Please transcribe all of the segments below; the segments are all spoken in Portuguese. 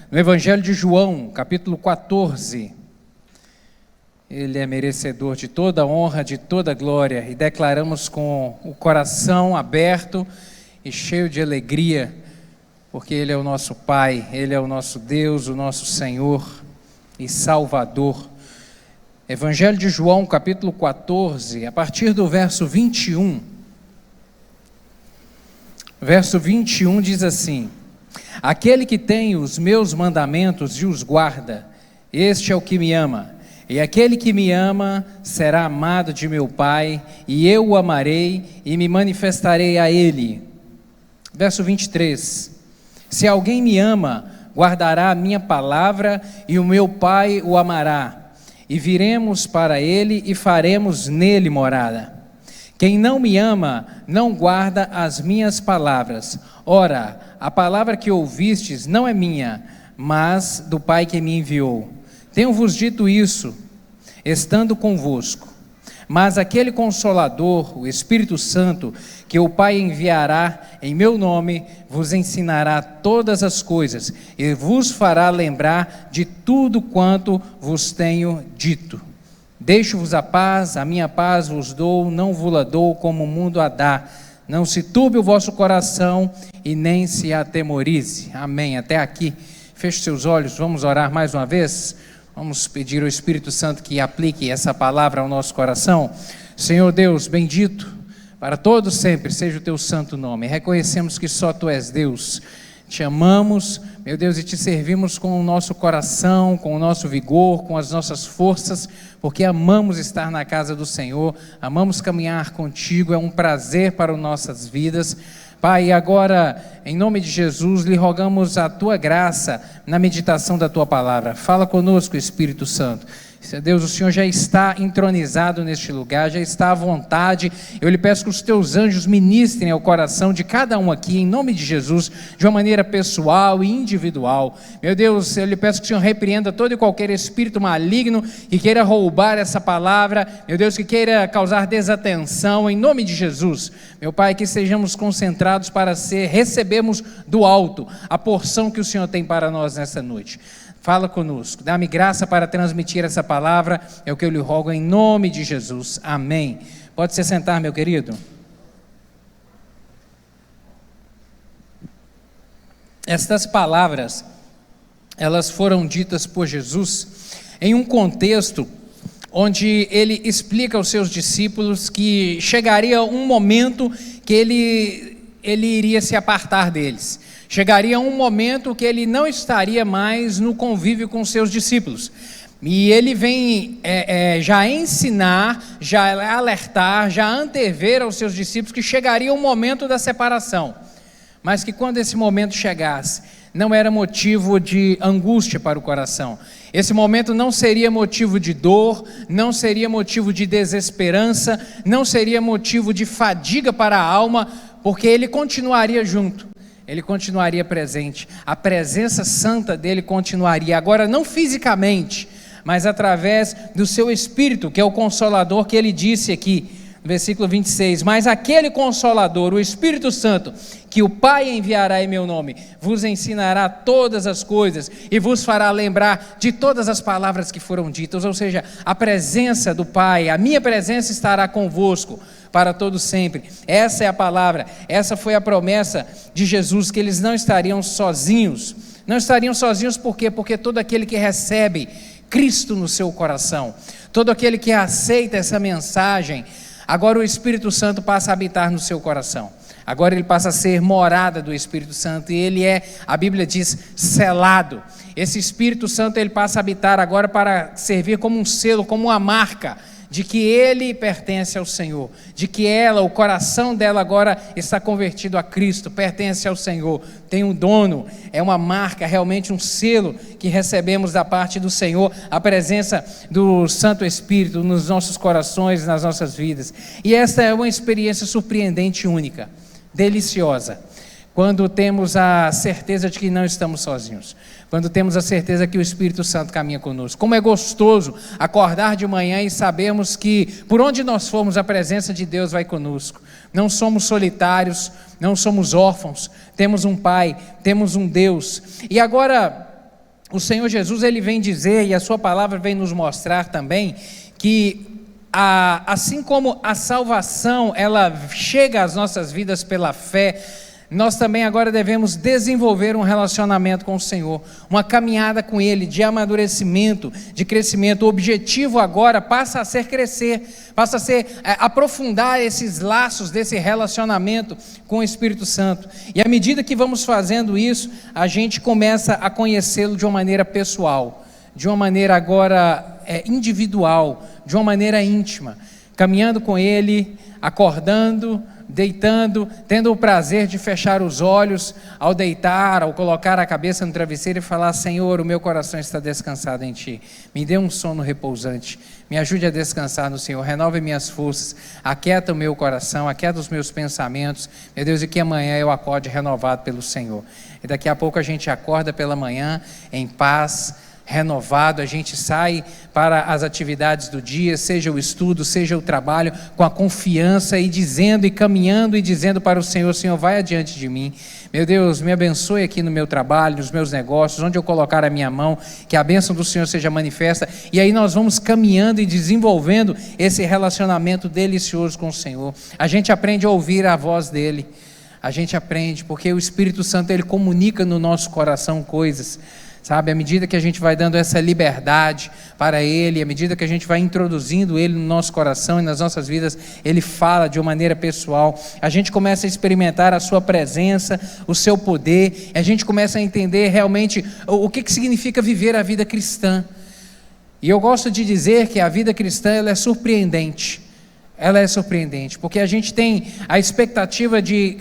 No Evangelho de João, capítulo 14, Ele é merecedor de toda honra, de toda glória, e declaramos com o coração aberto e cheio de alegria, porque Ele é o nosso Pai, Ele é o nosso Deus, o nosso Senhor e Salvador. Evangelho de João, capítulo 14, a partir do verso 21. Verso 21 diz assim: Aquele que tem os meus mandamentos e os guarda, este é o que me ama. E aquele que me ama será amado de meu Pai, e eu o amarei e me manifestarei a ele. Verso 23. Se alguém me ama, guardará a minha palavra, e o meu Pai o amará. E viremos para ele e faremos nele morada. Quem não me ama, não guarda as minhas palavras. Ora, a palavra que ouvistes não é minha, mas do Pai que me enviou. Tenho-vos dito isso, estando convosco. Mas aquele Consolador, o Espírito Santo, que o Pai enviará em meu nome, vos ensinará todas as coisas e vos fará lembrar de tudo quanto vos tenho dito. Deixo-vos a paz, a minha paz vos dou, não vos-la dou como o mundo a dá. Não se turbe o vosso coração e nem se atemorize. Amém. Até aqui. Feche seus olhos, vamos orar mais uma vez. Vamos pedir ao Espírito Santo que aplique essa palavra ao nosso coração. Senhor Deus, bendito, para todos sempre, seja o teu santo nome. Reconhecemos que só tu és Deus. Te amamos, meu Deus, e te servimos com o nosso coração, com o nosso vigor, com as nossas forças, porque amamos estar na casa do Senhor, amamos caminhar contigo, é um prazer para as nossas vidas. Pai, agora, em nome de Jesus, lhe rogamos a tua graça na meditação da tua palavra. Fala conosco, Espírito Santo. Deus, o Senhor já está entronizado neste lugar, já está à vontade. Eu lhe peço que os teus anjos ministrem ao coração de cada um aqui, em nome de Jesus, de uma maneira pessoal e individual. Meu Deus, eu lhe peço que o Senhor repreenda todo e qualquer espírito maligno que queira roubar essa palavra, meu Deus, que queira causar desatenção, em nome de Jesus. Meu Pai, que sejamos concentrados para recebermos do alto a porção que o Senhor tem para nós nessa noite. Fala conosco, dá-me graça para transmitir essa palavra, é o que eu lhe rogo em nome de Jesus, amém. Pode se sentar, meu querido. Estas palavras, elas foram ditas por Jesus em um contexto onde ele explica aos seus discípulos que chegaria um momento que ele iria se apartar deles. Chegaria um momento que ele não estaria mais no convívio com seus discípulos. E ele vem já ensinar, já alertar, já antever aos seus discípulos que chegaria um momento da separação. Mas que quando esse momento chegasse, não era motivo de angústia para o coração. Esse momento não seria motivo de dor, não seria motivo de desesperança, não seria motivo de fadiga para a alma, porque ele continuaria junto. Ele continuaria presente, a presença santa dele continuaria, agora não fisicamente, mas através do seu Espírito, que é o Consolador que ele disse aqui, no versículo 26, mas aquele Consolador, o Espírito Santo, que o Pai enviará em meu nome, vos ensinará todas as coisas e vos fará lembrar de todas as palavras que foram ditas, ou seja, a presença do Pai, a minha presença estará convosco, para todo sempre. Essa é a palavra, essa foi a promessa de Jesus, que eles não estariam sozinhos. Não estariam sozinhos por quê? Porque todo aquele que recebe Cristo no seu coração, todo aquele que aceita essa mensagem, agora o Espírito Santo passa a habitar no seu coração. Agora ele passa a ser morada do Espírito Santo, e ele é, a Bíblia diz, selado. Esse Espírito Santo ele passa a habitar agora para servir como um selo, como uma marca de que ele pertence ao Senhor, de que ela, o coração dela agora está convertido a Cristo, pertence ao Senhor, tem um dono, é uma marca, realmente um selo que recebemos da parte do Senhor, a presença do Santo Espírito nos nossos corações, nas nossas vidas. E esta é uma experiência surpreendente, única, deliciosa, quando temos a certeza de que não estamos sozinhos, quando temos a certeza que o Espírito Santo caminha conosco. Como é gostoso acordar de manhã e sabermos que por onde nós formos a presença de Deus vai conosco. Não somos solitários, não somos órfãos, temos um Pai, temos um Deus. E agora o Senhor Jesus, ele vem dizer, e a sua palavra vem nos mostrar também, que assim como a salvação, ela chega às nossas vidas pela fé, nós também agora devemos desenvolver um relacionamento com o Senhor, uma caminhada com Ele, de amadurecimento, de crescimento. O objetivo agora passa a ser crescer, passa a ser aprofundar esses laços desse relacionamento com o Espírito Santo. E à medida que vamos fazendo isso, a gente começa a conhecê-lo de uma maneira pessoal, de uma maneira agora individual, de uma maneira íntima, caminhando com Ele, acordando, deitando, tendo o prazer de fechar os olhos ao deitar, ao colocar a cabeça no travesseiro e falar: Senhor, o meu coração está descansado em Ti, me dê um sono repousante, me ajude a descansar no Senhor, renove minhas forças, aquieta o meu coração, aquieta os meus pensamentos, meu Deus, e que amanhã eu acorde renovado pelo Senhor. E daqui a pouco a gente acorda pela manhã em paz, renovado, a gente sai para as atividades do dia, seja o estudo, seja o trabalho, com a confiança e dizendo e caminhando e dizendo para o Senhor: Senhor, vai adiante de mim, meu Deus, me abençoe aqui no meu trabalho, nos meus negócios, onde eu colocar a minha mão, que a bênção do Senhor seja manifesta. E aí nós vamos caminhando e desenvolvendo esse relacionamento delicioso com o Senhor. A gente aprende a ouvir a voz dEle, a gente aprende, porque o Espírito Santo, Ele comunica no nosso coração coisas, sabe, à medida que a gente vai dando essa liberdade para Ele, à medida que a gente vai introduzindo Ele no nosso coração e nas nossas vidas, Ele fala de uma maneira pessoal, a gente começa a experimentar a Sua presença, o Seu poder, e a gente começa a entender realmente o que significa viver a vida cristã. E eu gosto de dizer que a vida cristã, ela é surpreendente. Ela é surpreendente, porque a gente tem a expectativa de,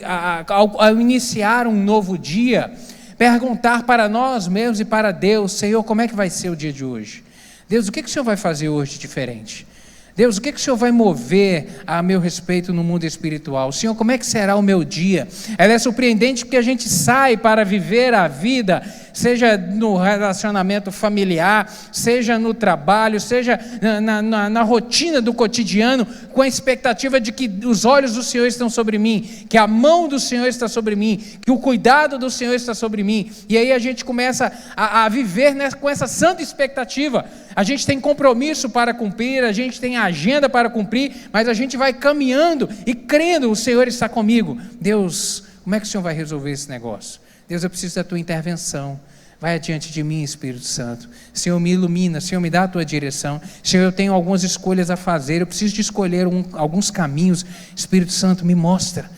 ao iniciar um novo dia, perguntar para nós mesmos e para Deus: Senhor, como é que vai ser o dia de hoje? Deus, o que o Senhor vai fazer hoje de diferente? Deus, o que o Senhor vai mover a meu respeito no mundo espiritual? Senhor, como é que será o meu dia? Ela é surpreendente porque a gente sai para viver a vida, seja no relacionamento familiar, seja no trabalho, seja na rotina do cotidiano, com a expectativa de que os olhos do Senhor estão sobre mim, que a mão do Senhor está sobre mim, que o cuidado do Senhor está sobre mim. E aí a gente começa a viver com essa santa expectativa. A gente tem compromisso para cumprir, a gente tem agenda para cumprir, mas a gente vai caminhando e crendo: o Senhor está comigo. Deus, como é que o Senhor vai resolver esse negócio? Deus, eu preciso da Tua intervenção. Vai adiante de mim, Espírito Santo. Senhor, me ilumina. Senhor, me dá a Tua direção. Senhor, eu tenho algumas escolhas a fazer, eu preciso de escolher alguns caminhos. Espírito Santo, me mostra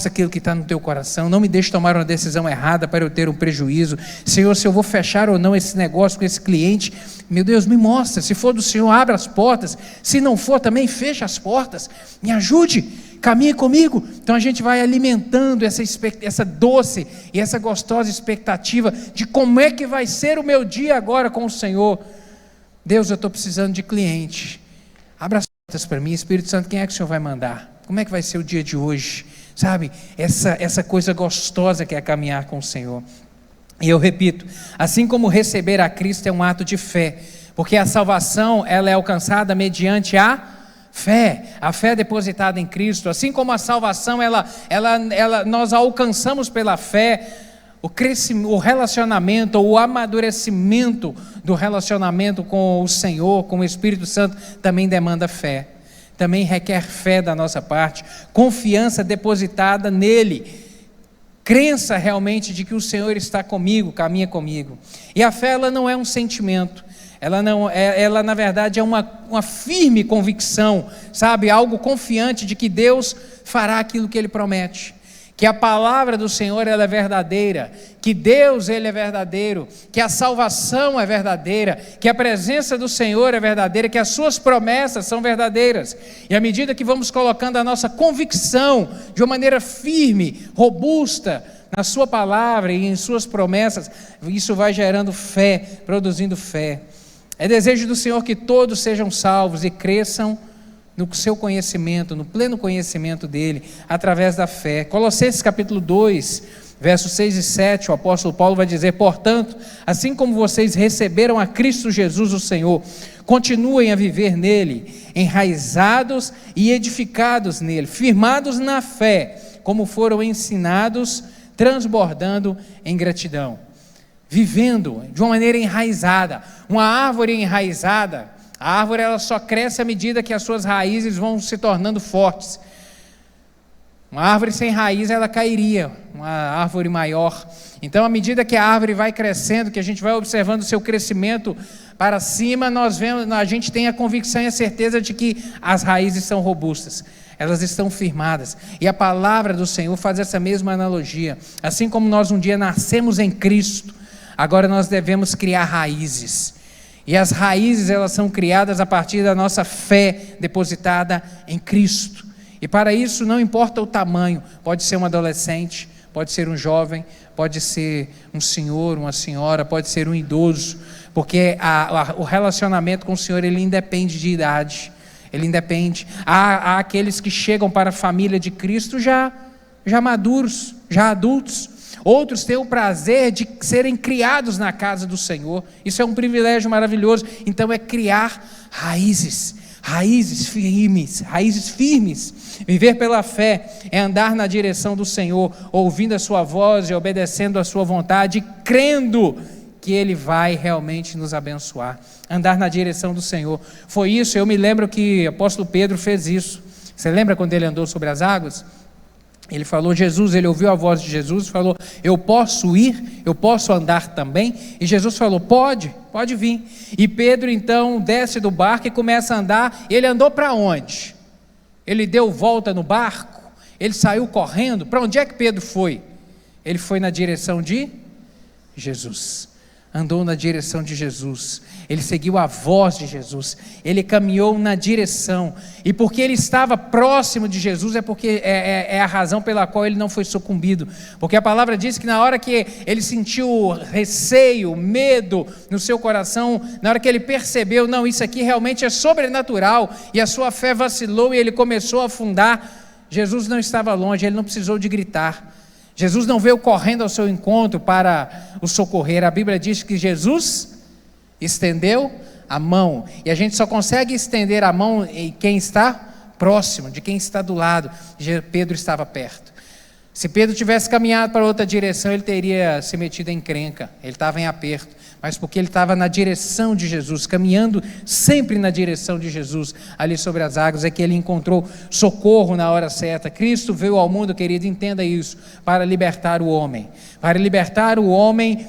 aquilo que está no Teu coração. Não me deixe tomar uma decisão errada para eu ter um prejuízo. Senhor, se eu vou fechar ou não esse negócio com esse cliente, meu Deus, me mostra. Se for do Senhor, abra as portas. Se não for, também fecha as portas. Me ajude, caminhe comigo. Então a gente vai alimentando essa doce e essa gostosa expectativa de como é que vai ser o meu dia agora com o Senhor. Deus, eu estou precisando de cliente. Abra as portas para mim. Espírito Santo, quem é que o Senhor vai mandar? Como é que vai ser o dia de hoje? Sabe, essa coisa gostosa que é caminhar com o Senhor. E eu repito, assim como receber a Cristo é um ato de fé, porque a salvação, ela é alcançada mediante a fé depositada em Cristo. Assim como a salvação, nós a alcançamos pela fé, o relacionamento, o amadurecimento do relacionamento com o Senhor, com o Espírito Santo, também demanda fé. Também requer fé da nossa parte, confiança depositada nele, crença realmente de que o Senhor está comigo, caminha comigo. E a fé, ela não é um sentimento, ela na verdade é uma firme convicção, sabe, algo confiante de que Deus fará aquilo que Ele promete, que a palavra do Senhor, ela é verdadeira, que Deus, Ele é verdadeiro, que a salvação é verdadeira, que a presença do Senhor é verdadeira, que as suas promessas são verdadeiras. E à medida que vamos colocando a nossa convicção de uma maneira firme, robusta, na sua palavra e em suas promessas, isso vai gerando fé, produzindo fé. É desejo do Senhor que todos sejam salvos e cresçam no seu conhecimento, no pleno conhecimento dele, através da fé. Colossenses capítulo 2, versos 6 e 7, o apóstolo Paulo vai dizer: portanto, assim como vocês receberam a Cristo Jesus o Senhor, continuem a viver nele, enraizados e edificados nele, firmados na fé, como foram ensinados, transbordando em gratidão. vivendo de uma maneira enraizada. Uma árvore enraizada, a árvore ela só cresce à medida que as suas raízes vão se tornando fortes. Uma árvore sem raiz, ela cairia, uma árvore maior. Então, à medida que a árvore vai crescendo, que a gente vai observando o seu crescimento para cima, a gente tem a convicção e a certeza de que as raízes são robustas, elas estão firmadas. E a palavra do Senhor faz essa mesma analogia. Assim como nós um dia nascemos em Cristo, agora nós devemos criar raízes. E as raízes, elas são criadas a partir da nossa fé depositada em Cristo. E para isso não importa o tamanho, pode ser um adolescente, pode ser um jovem, pode ser um senhor, uma senhora, pode ser um idoso, porque o relacionamento com o Senhor, ele independe de idade, ele independe. Há aqueles que chegam para a família de Cristo já maduros, já adultos. Outros têm o prazer de serem criados na casa do Senhor. Isso é um privilégio maravilhoso. Então é criar raízes firmes. Viver pela fé é andar na direção do Senhor, ouvindo a sua voz e obedecendo a sua vontade, crendo que Ele vai realmente nos abençoar. Andar na direção do Senhor. Foi isso, eu me lembro que o apóstolo Pedro fez isso. Você lembra quando ele andou sobre as águas? Ele falou, ele ouviu a voz de Jesus, falou, eu posso ir, eu posso andar também? E Jesus falou, pode vir. E Pedro então desce do barco e começa a andar. Ele andou para onde? Ele deu volta no barco? Ele saiu correndo? Para onde é que Pedro foi? Ele foi na direção de Jesus. Andou na direção de Jesus, ele seguiu a voz de Jesus, ele caminhou na direção, e porque ele estava próximo de Jesus, porque é a razão pela qual ele não foi sucumbido, porque a palavra diz que na hora que ele sentiu receio, medo no seu coração, na hora que ele percebeu, não, isso aqui realmente é sobrenatural, e a sua fé vacilou e ele começou a afundar, Jesus não estava longe, ele não precisou de gritar. Jesus não veio correndo ao seu encontro para o socorrer. A Bíblia diz que Jesus estendeu a mão, e a gente só consegue estender a mão em quem está próximo, de quem está do lado. Pedro estava perto. Se Pedro tivesse caminhado para outra direção, ele teria se metido em encrenca, ele estava em aperto, mas porque ele estava na direção de Jesus, caminhando sempre na direção de Jesus, ali sobre as águas, é que ele encontrou socorro na hora certa. Cristo veio ao mundo, querido, entenda isso, para libertar o homem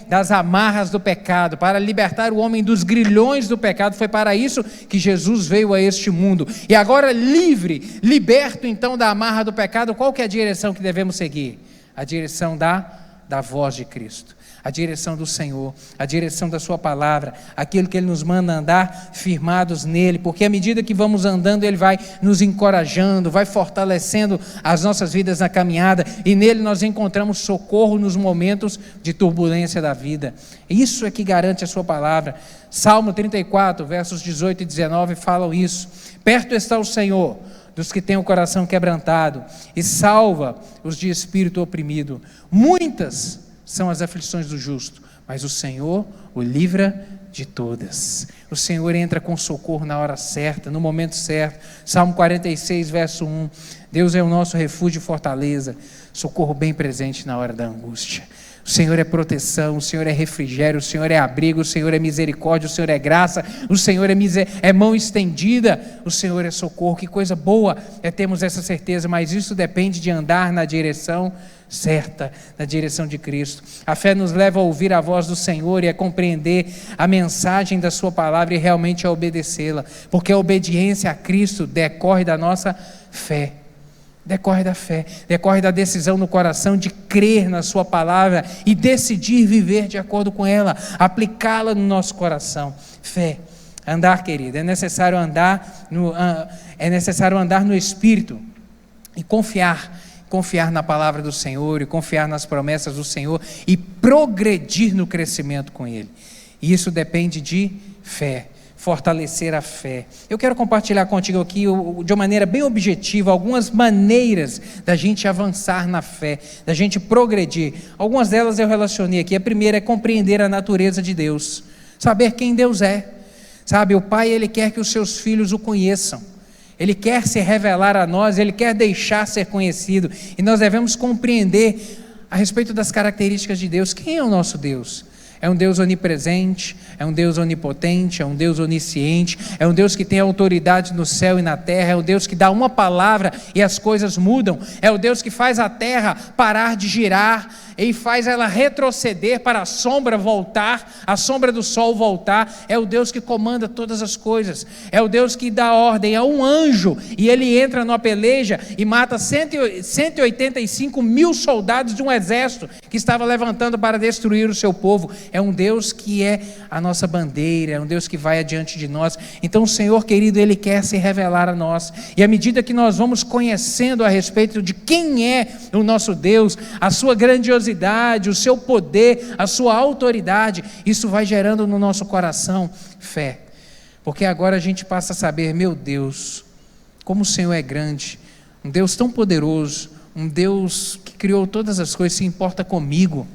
das amarras do pecado, para libertar o homem dos grilhões do pecado. Foi para isso que Jesus veio a este mundo. E agora liberto então da amarra do pecado, qual que é a direção que devemos seguir? A direção da voz de Cristo, a direção do Senhor, a direção da sua palavra, aquilo que Ele nos manda andar firmados nele, porque à medida que vamos andando, Ele vai nos encorajando, vai fortalecendo as nossas vidas na caminhada, e nele nós encontramos socorro nos momentos de turbulência da vida. Isso é que garante a sua palavra. Salmo 34, versos 18 e 19 falam isso. Perto está o Senhor dos que têm o coração quebrantado, e salva os de espírito oprimido. Muitas são as aflições do justo, mas o Senhor o livra de todas. O Senhor entra com socorro na hora certa, no momento certo. Salmo 46, verso 1. Deus é o nosso refúgio e fortaleza, socorro bem presente na hora da angústia. O Senhor é proteção, o Senhor é refrigério, o Senhor é abrigo, o Senhor é misericórdia, o Senhor é graça, o Senhor é mão estendida, o Senhor é socorro. Que coisa boa é termos essa certeza, mas isso depende de andar na direção certa, na direção de Cristo. A fé nos leva a ouvir a voz do Senhor e a compreender a mensagem da sua palavra e realmente a obedecê-la, porque a obediência a Cristo decorre da nossa fé. Decorre da fé, decorre da decisão no coração de crer na sua palavra e decidir viver de acordo com ela, aplicá-la no nosso coração. Fé, andar, querido, é necessário andar no Espírito e confiar na palavra do Senhor e confiar nas promessas do Senhor e progredir no crescimento com Ele. E isso depende de fé. Fortalecer a fé. Eu quero compartilhar contigo aqui, de uma maneira bem objetiva, algumas maneiras da gente avançar na fé, da gente progredir. Algumas delas eu relacionei aqui. A primeira é compreender a natureza de Deus, saber quem Deus é. Sabe, o Pai, Ele quer que os seus filhos o conheçam. Ele quer se revelar a nós, Ele quer deixar ser conhecido, e nós devemos compreender a respeito das características de Deus. Quem é o nosso Deus? É um Deus onipresente, é um Deus onipotente, é um Deus onisciente, é um Deus que tem autoridade no céu e na terra, é um Deus que dá uma palavra e as coisas mudam, é o Deus que faz a terra parar de girar e faz ela retroceder para a sombra voltar, a sombra do sol voltar. É o Deus que comanda todas as coisas, é o Deus que dá ordem a um anjo e ele entra numa peleja e mata 185 mil soldados de um exército que estava levantando para destruir o seu povo. É um Deus que é a nossa bandeira, é um Deus que vai adiante de nós. Então o Senhor querido, Ele quer se revelar a nós, e à medida que nós vamos conhecendo a respeito de quem é o nosso Deus, a sua grandiosidade, o seu poder, a sua autoridade, isso vai gerando no nosso coração fé, porque agora a gente passa a saber, meu Deus, como o Senhor é grande, um Deus tão poderoso, um Deus que criou todas as coisas, se importa comigo,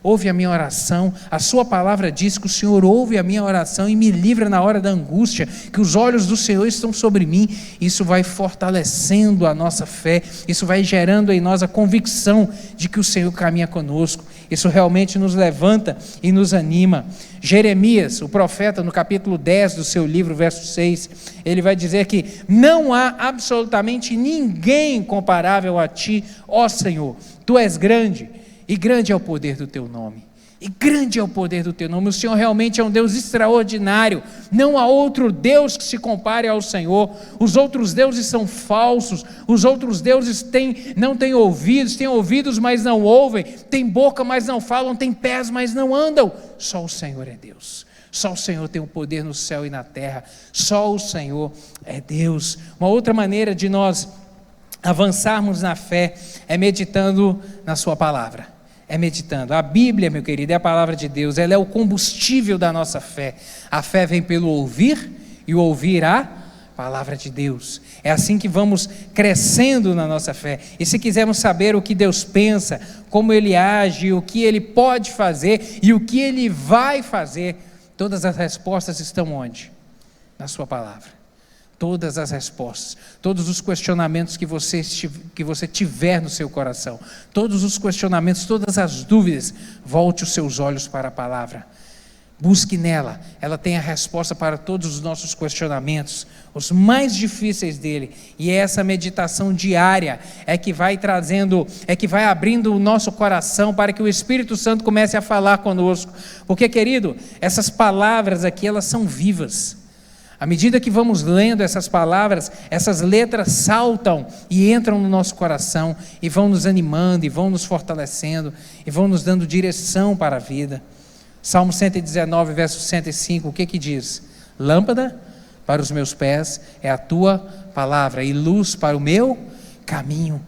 ouve a minha oração. A sua palavra diz que o Senhor ouve a minha oração e me livra na hora da angústia, que os olhos do Senhor estão sobre mim. Isso vai fortalecendo a nossa fé, isso vai gerando em nós a convicção de que o Senhor caminha conosco. Isso realmente nos levanta e nos anima. Jeremias, o profeta, no capítulo 10 do seu livro, verso 6, ele vai dizer que não há absolutamente ninguém comparável a ti, ó Senhor. Tu és grande, e grande é o poder do teu nome, e grande é o poder do teu nome. O Senhor realmente é um Deus extraordinário, não há outro Deus que se compare ao Senhor. Os outros deuses são falsos, os outros deuses não têm ouvidos, têm ouvidos mas não ouvem, têm boca mas não falam, têm pés mas não andam. Só o Senhor é Deus, só o Senhor tem o poder no céu e na terra, só o Senhor é Deus. Uma outra maneira de nós avançarmos na fé é meditando na sua palavra. É meditando. A Bíblia, meu querido, é a palavra de Deus, ela é o combustível da nossa fé. A fé vem pelo ouvir, e o ouvir a palavra de Deus. É assim que vamos crescendo na nossa fé. E se quisermos saber o que Deus pensa, como Ele age, o que Ele pode fazer e o que Ele vai fazer, todas as respostas estão onde? Na sua palavra. Todas as respostas, todos os questionamentos que você tiver no seu coração, todos os questionamentos, todas as dúvidas, volte os seus olhos para a palavra, busque nela, ela tem a resposta para todos os nossos questionamentos, os mais difíceis dele, e essa meditação diária é que vai trazendo, é que vai abrindo o nosso coração para que o Espírito Santo comece a falar conosco, porque querido, essas palavras aqui, elas são vivas. À medida que vamos lendo essas palavras, essas letras saltam e entram no nosso coração e vão nos animando, e vão nos fortalecendo, e vão nos dando direção para a vida. Salmo 119, verso 105, o que diz? Lâmpada para os meus pés é a tua palavra, e luz para o meu caminho.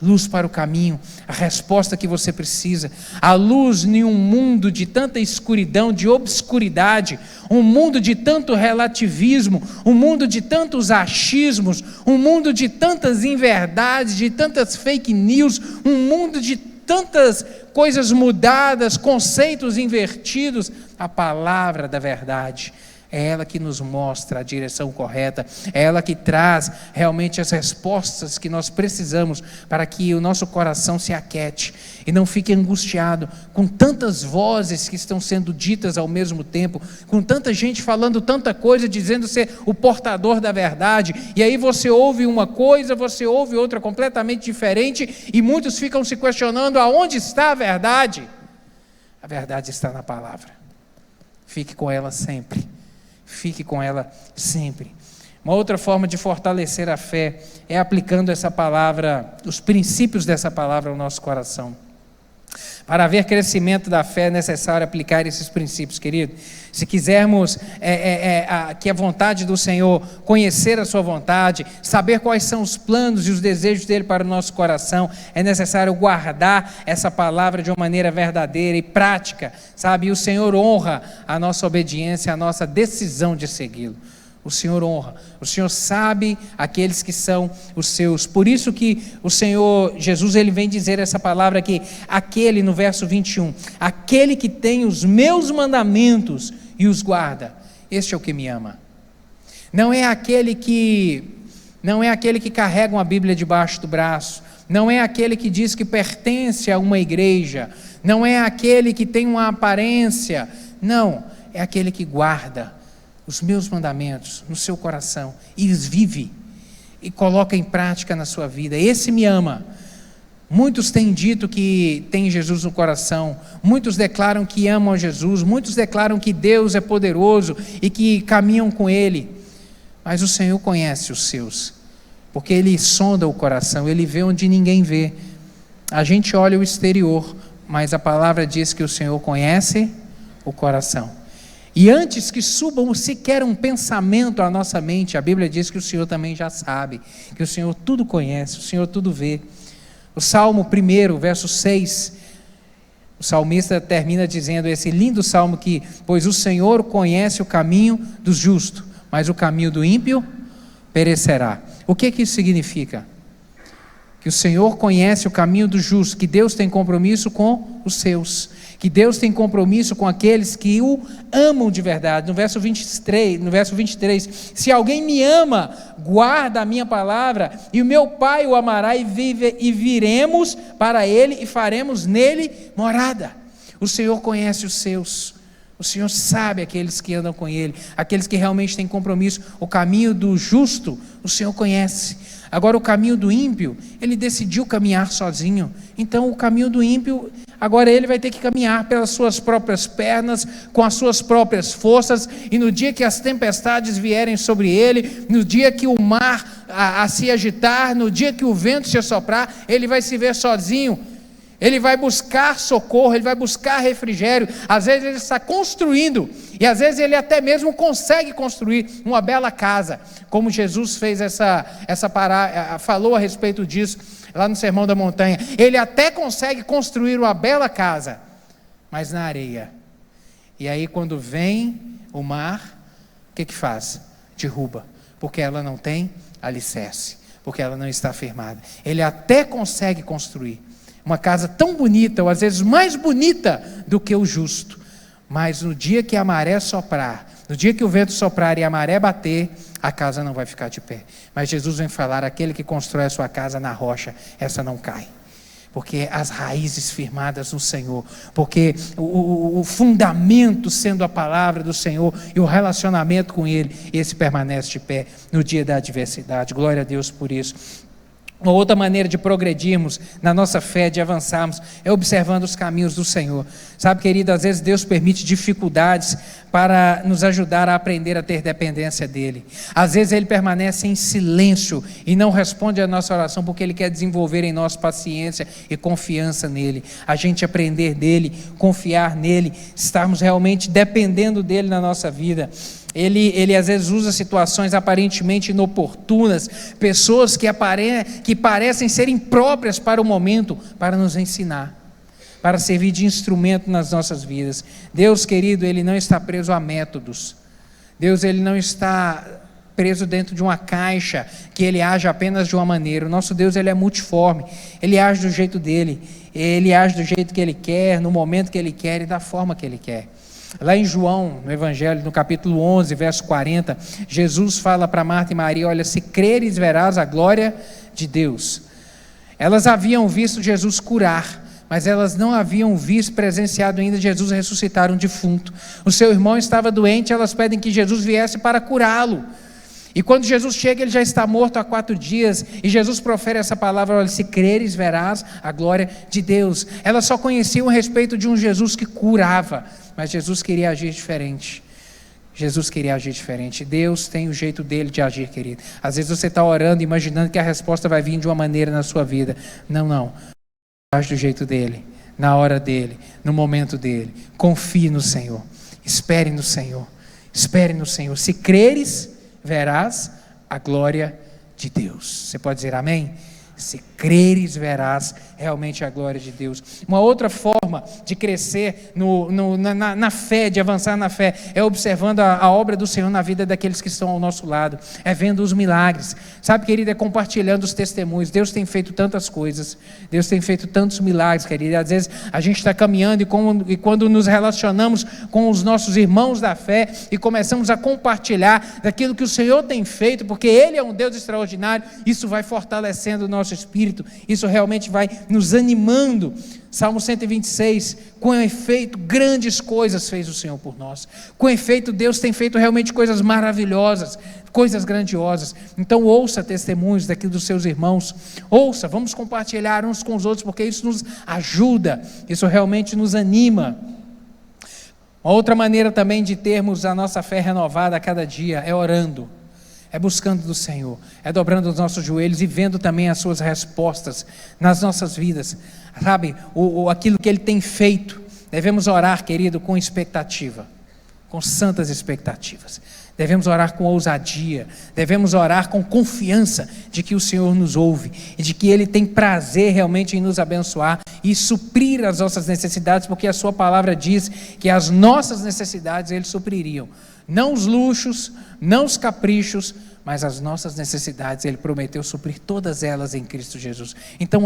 Luz para o caminho, a resposta que você precisa. A luz em um mundo de tanta escuridão, de obscuridade, um mundo de tanto relativismo, um mundo de tantos achismos, um mundo de tantas inverdades, de tantas fake news, um mundo de tantas coisas mudadas, conceitos invertidos. A palavra da verdade, é ela que nos mostra a direção correta, é ela que traz realmente as respostas que nós precisamos para que o nosso coração se aquete e não fique angustiado com tantas vozes que estão sendo ditas ao mesmo tempo, com tanta gente falando tanta coisa, dizendo ser o portador da verdade, e aí você ouve uma coisa, você ouve outra completamente diferente, e muitos ficam se questionando aonde está a verdade. A verdade está na palavra, fique com ela sempre. Fique com ela sempre. Uma outra forma de fortalecer a fé é aplicando essa palavra, os princípios dessa palavra ao nosso coração. Para haver crescimento da fé é necessário aplicar esses princípios, querido. Se quisermos que a vontade do Senhor, conhecer a sua vontade, saber quais são os planos e os desejos dele para o nosso coração, é necessário guardar essa palavra de uma maneira verdadeira e prática, sabe? E o Senhor honra a nossa obediência, a nossa decisão de segui-lo. O Senhor honra, o Senhor sabe aqueles que são os seus. Por isso que o Senhor Jesus, ele vem dizer essa palavra aqui, aquele no verso 21, aquele que tem os meus mandamentos e os guarda, este é o que me ama. Não é aquele que carrega uma Bíblia debaixo do braço, não é aquele que diz que pertence a uma igreja, não é aquele que tem uma aparência, não, é aquele que guarda os meus mandamentos no seu coração e os vive e coloca em prática na sua vida. Esse me ama. Muitos têm dito que tem Jesus no coração, muitos declaram que amam a Jesus, muitos declaram que Deus é poderoso e que caminham com Ele, mas o Senhor conhece os seus, porque Ele sonda o coração, Ele vê onde ninguém vê. A gente olha o exterior, mas a palavra diz que o Senhor conhece o coração. E antes que subam sequer um pensamento à nossa mente, a Bíblia diz que o Senhor também já sabe, que o Senhor tudo conhece, o Senhor tudo vê. O Salmo 1, verso 6, o salmista termina dizendo esse lindo salmo que, pois o Senhor conhece o caminho dos justos, mas o caminho do ímpio perecerá. O que isso significa? Que o Senhor conhece o caminho do justo, que Deus tem compromisso com os seus, que Deus tem compromisso com aqueles que o amam de verdade. No verso 23, se alguém me ama, guarda a minha palavra, e o meu Pai o amará, e viremos para ele e faremos nele morada. O Senhor conhece os seus, o Senhor sabe aqueles que andam com Ele, aqueles que realmente têm compromisso. O caminho do justo, o Senhor conhece. Agora o caminho do ímpio, ele decidiu caminhar sozinho. Então o caminho do ímpio, agora ele vai ter que caminhar pelas suas próprias pernas, com as suas próprias forças, e no dia que as tempestades vierem sobre ele, no dia que o mar a se agitar, no dia que o vento se assoprar, ele vai se ver sozinho. Ele vai buscar socorro, ele vai buscar refrigério. Às vezes ele está construindo, e às vezes ele até mesmo consegue construir uma bela casa, como Jesus fez falou a respeito disso lá no Sermão da Montanha. Ele até consegue construir uma bela casa, mas na areia. E aí quando vem o mar, o que faz? Derruba, porque ela não tem alicerce, porque ela não está firmada. Ele até consegue construir uma casa tão bonita, ou às vezes mais bonita do que o justo, mas no dia que a maré soprar, no dia que o vento soprar e a maré bater, a casa não vai ficar de pé. Mas Jesus vem falar, aquele que constrói a sua casa na rocha, essa não cai, porque as raízes firmadas no Senhor, porque o fundamento sendo a palavra do Senhor e o relacionamento com Ele, esse permanece de pé no dia da adversidade. Glória a Deus por isso. Uma outra maneira de progredirmos na nossa fé, de avançarmos, é observando os caminhos do Senhor. Sabe, querido, às vezes Deus permite dificuldades para nos ajudar a aprender a ter dependência dEle. Às vezes Ele permanece em silêncio e não responde à nossa oração, porque Ele quer desenvolver em nós paciência e confiança nele. A gente aprender dEle, confiar nele, estarmos realmente dependendo dEle na nossa vida. Ele às vezes usa situações aparentemente inoportunas, pessoas que parecem ser impróprias para o momento, para nos ensinar, para servir de instrumento nas nossas vidas. Deus, querido, Ele não está preso a métodos. Deus, Ele não está preso dentro de uma caixa, que Ele age apenas de uma maneira. O nosso Deus, Ele é multiforme, Ele age do jeito dEle, Ele age do jeito que Ele quer, no momento que Ele quer e da forma que Ele quer. Lá em João, no Evangelho, no capítulo 11, verso 40, Jesus fala para Marta e Maria, olha, se creres verás a glória de Deus. Elas haviam visto Jesus curar, mas elas não haviam visto, presenciado ainda Jesus ressuscitar um defunto. O seu irmão estava doente, elas pedem que Jesus viesse para curá-lo. E quando Jesus chega, ele já está morto há 4 dias, e Jesus profere essa palavra, olha, se creres verás a glória de Deus. Elas só conheciam a respeito de um Jesus que curava, mas Jesus queria agir diferente. Jesus queria agir diferente. Deus tem o jeito dele de agir, querido. Às vezes você está orando, imaginando que a resposta vai vir de uma maneira na sua vida. Não. Age do jeito dele, na hora dele, no momento dele. Confie no Senhor. Espere no Senhor. Espere no Senhor. Se creres, verás a glória de Deus. Você pode dizer amém? Se creres, verás realmente a glória de Deus. Uma outra forma de crescer na fé, de avançar na fé, é observando a obra do Senhor na vida daqueles que estão ao nosso lado, é vendo os milagres. Sabe, querido, é compartilhando os testemunhos. Deus tem feito tantas coisas, Deus tem feito tantos milagres, querido. Às vezes a gente está caminhando e quando nos relacionamos com os nossos irmãos da fé e começamos a compartilhar daquilo que o Senhor tem feito, porque Ele é um Deus extraordinário, isso vai fortalecendo o nosso espírito, isso realmente vai nos animando. Salmo 126, com efeito, grandes coisas fez o Senhor por nós. Com efeito, Deus tem feito realmente coisas maravilhosas, coisas grandiosas. Então ouça testemunhos daqui dos seus irmãos, ouça, vamos compartilhar uns com os outros, porque isso nos ajuda, isso realmente nos anima. Uma outra maneira também de termos a nossa fé renovada a cada dia é orando, é buscando do Senhor, é dobrando os nossos joelhos e vendo também as suas respostas nas nossas vidas, sabe, aquilo que Ele tem feito. Devemos orar, querido, com expectativa, com santas expectativas. Devemos orar com ousadia, devemos orar com confiança de que o Senhor nos ouve e de que Ele tem prazer realmente em nos abençoar e suprir as nossas necessidades, porque a sua palavra diz que as nossas necessidades Ele supririam, não os luxos, não os caprichos, mas as nossas necessidades Ele prometeu suprir todas elas em Cristo Jesus. Então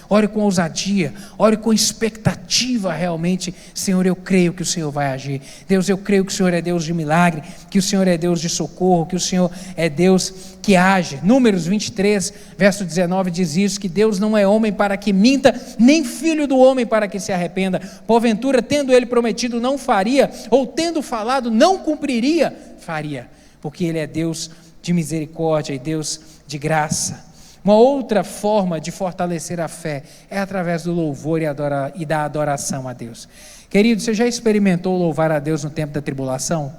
ore com ousadia, ore com expectativa realmente. Senhor, eu creio que o Senhor vai agir. Deus, eu creio que o Senhor é Deus de milagre, que o Senhor é Deus de socorro, que o Senhor é Deus que age. Números 23, verso 19 diz isso, que Deus não é homem para que minta, nem filho do homem para que se arrependa. Porventura, tendo Ele prometido, não faria, ou tendo falado, não cumpriria, faria, porque Ele é Deus de misericórdia e Deus de graça. Uma outra forma de fortalecer a fé é através do louvor e da adoração a Deus. Querido, você já experimentou louvar a Deus no tempo da tribulação?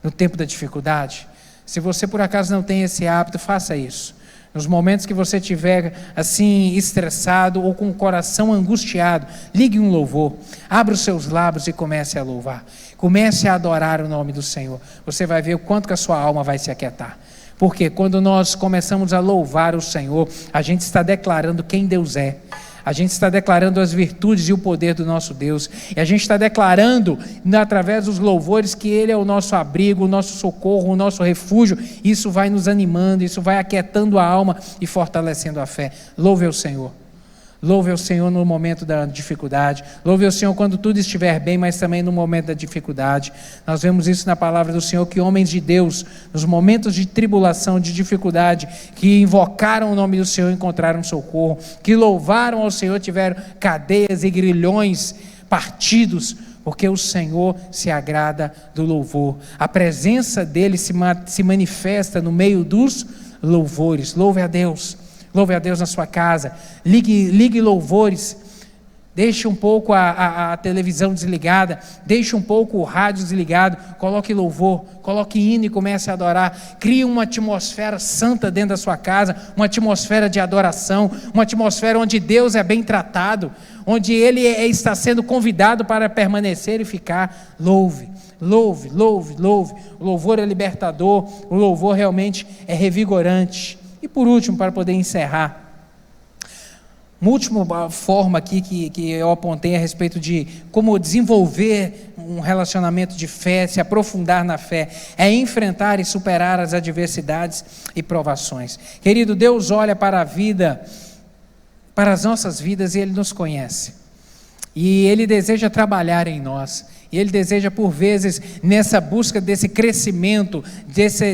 No tempo da dificuldade? Se você por acaso não tem esse hábito, faça isso. Nos momentos que você estiver assim estressado ou com o coração angustiado, ligue um louvor, abra os seus lábios e comece a louvar. Comece a adorar o nome do Senhor. Você vai ver o quanto que a sua alma vai se aquietar. Porque quando nós começamos a louvar o Senhor, a gente está declarando quem Deus é. A gente está declarando as virtudes e o poder do nosso Deus. E a gente está declarando, através dos louvores, que Ele é o nosso abrigo, o nosso socorro, o nosso refúgio. Isso vai nos animando, isso vai aquietando a alma e fortalecendo a fé. Louve ao Senhor. Louve ao Senhor no momento da dificuldade. Louve ao Senhor quando tudo estiver bem, mas também no momento da dificuldade. Nós vemos isso na palavra do Senhor, que homens de Deus, nos momentos de tribulação, de dificuldade, que invocaram o nome do Senhor, encontraram socorro, que louvaram ao Senhor, tiveram cadeias e grilhões partidos, porque o Senhor se agrada do louvor. A presença dEle se manifesta no meio dos louvores. Louve a Deus. Louve a Deus na sua casa, ligue louvores, deixe um pouco a televisão desligada, deixe um pouco o rádio desligado, coloque louvor, coloque hino e comece a adorar. Crie uma atmosfera santa dentro da sua casa, uma atmosfera de adoração, uma atmosfera onde Deus é bem tratado, onde Ele está sendo convidado para permanecer e ficar. Louve. Louve, louve, louve. O louvor é libertador, o louvor realmente é revigorante. E por último, para poder encerrar, uma última forma aqui que eu apontei a respeito de como desenvolver um relacionamento de fé, se aprofundar na fé, é enfrentar e superar as adversidades e provações. Querido, Deus olha para a vida, para as nossas vidas, e Ele nos conhece. E Ele deseja trabalhar em nós. E Ele deseja, por vezes, nessa busca desse crescimento,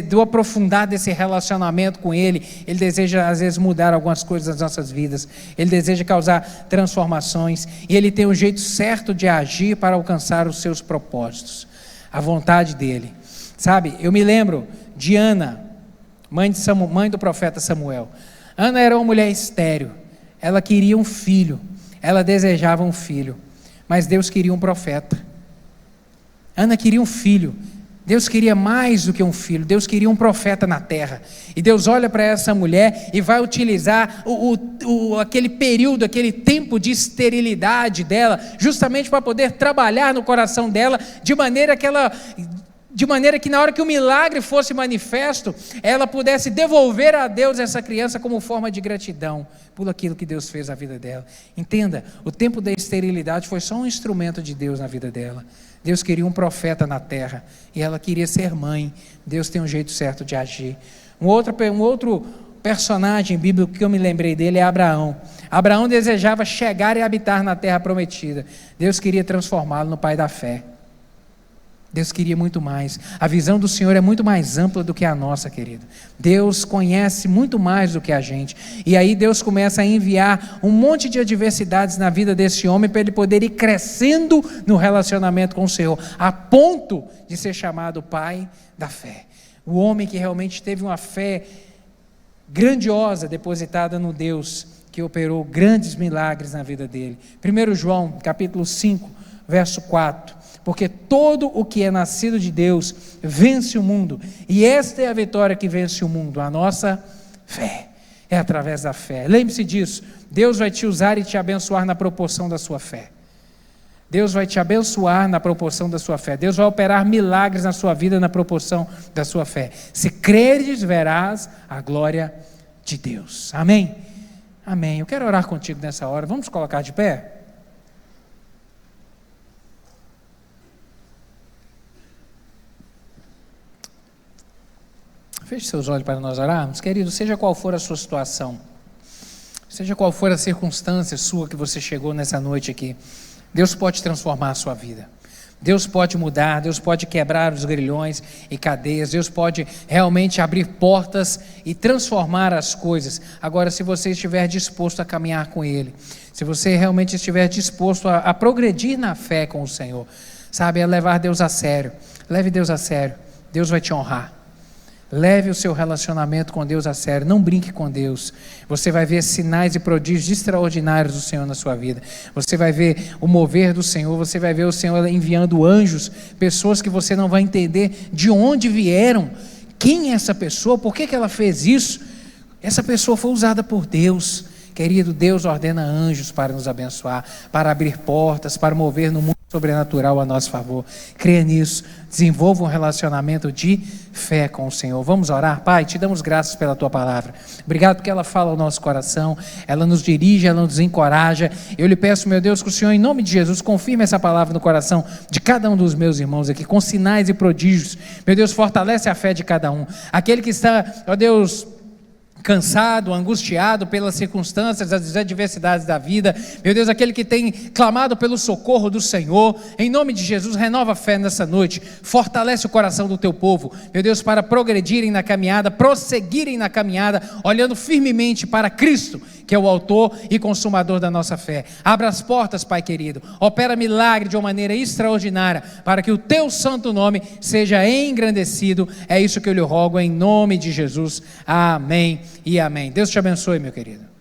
do aprofundar desse relacionamento com Ele, Ele deseja, às vezes, mudar algumas coisas das nossas vidas. Ele deseja causar transformações. E Ele tem um jeito certo de agir para alcançar os seus propósitos. A vontade dEle. Sabe, eu me lembro de Ana, mãe do profeta Samuel. Ana era uma mulher estéril. Ela queria um filho. Ela desejava um filho. Mas Deus queria um profeta. Ana queria um filho. Deus queria mais do que um filho. Deus queria um profeta na terra. E Deus olha para essa mulher e vai utilizar aquele período, aquele tempo de esterilidade dela, justamente para poder trabalhar no coração dela, de maneira que na hora que o milagre fosse manifesto, ela pudesse devolver a Deus essa criança como forma de gratidão por aquilo que Deus fez na vida dela. Entenda, o tempo da esterilidade foi só um instrumento de Deus na vida dela. Deus queria um profeta na terra e ela queria ser mãe. Deus tem um jeito certo de agir. Um outro personagem bíblico que eu me lembrei dele é Abraão. Abraão desejava chegar e habitar na terra prometida. Deus queria transformá-lo no pai da fé. Deus queria muito mais. A visão do Senhor é muito mais ampla do que a nossa, querido. Deus conhece muito mais do que a gente. E aí Deus começa a enviar um monte de adversidades na vida desse homem para ele poder ir crescendo no relacionamento com o Senhor, a ponto de ser chamado pai da fé. O homem que realmente teve uma fé grandiosa depositada no Deus que operou grandes milagres na vida dele. 1 João, capítulo 5, verso 4. Porque todo o que é nascido de Deus vence o mundo, e esta é a vitória que vence o mundo, a nossa fé. É através da fé. Lembre-se disso, Deus vai te usar e te abençoar na proporção da sua fé. Deus vai te abençoar na proporção da sua fé. Deus vai operar milagres na sua vida na proporção da sua fé. Se creres, verás a glória de Deus. Amém? Amém. Eu quero orar contigo nessa hora. Vamos colocar de pé? Feche seus olhos para nós orarmos. Querido, seja qual for a sua situação, seja qual for a circunstância sua que você chegou nessa noite aqui, Deus pode transformar a sua vida. Deus pode mudar, Deus pode quebrar os grilhões e cadeias, Deus pode realmente abrir portas e transformar as coisas. Agora, se você estiver disposto a caminhar com Ele, se você realmente estiver disposto a progredir na fé com o Senhor, sabe, a levar Deus a sério, leve Deus a sério, Deus vai te honrar. Leve o seu relacionamento com Deus a sério, não brinque com Deus. Você vai ver sinais e prodígios extraordinários do Senhor na sua vida. Você vai ver o mover do Senhor, você vai ver o Senhor enviando anjos, pessoas que você não vai entender de onde vieram, quem é essa pessoa, por que ela fez isso. Essa pessoa foi usada por Deus. Querido, Deus ordena anjos para nos abençoar, para abrir portas, para mover no mundo sobrenatural a nosso favor. Creia nisso, desenvolva um relacionamento de fé com o Senhor. Vamos orar? Pai, te damos graças pela tua palavra. Obrigado porque ela fala ao nosso coração, ela nos dirige, ela nos encoraja. Eu lhe peço, meu Deus, que o Senhor, em nome de Jesus, confirme essa palavra no coração de cada um dos meus irmãos aqui, com sinais e prodígios. Meu Deus, fortalece a fé de cada um. Aquele que está, ó Deus, cansado, angustiado pelas circunstâncias, as adversidades da vida, meu Deus, aquele que tem clamado pelo socorro do Senhor, em nome de Jesus, renova a fé nessa noite, fortalece o coração do teu povo, meu Deus, para progredirem na caminhada, prosseguirem na caminhada, olhando firmemente para Cristo, que é o autor e consumador da nossa fé. Abra as portas, Pai querido, opera milagre de uma maneira extraordinária, para que o teu santo nome seja engrandecido. É isso que eu lhe rogo em nome de Jesus, amém e amém. Deus te abençoe, meu querido.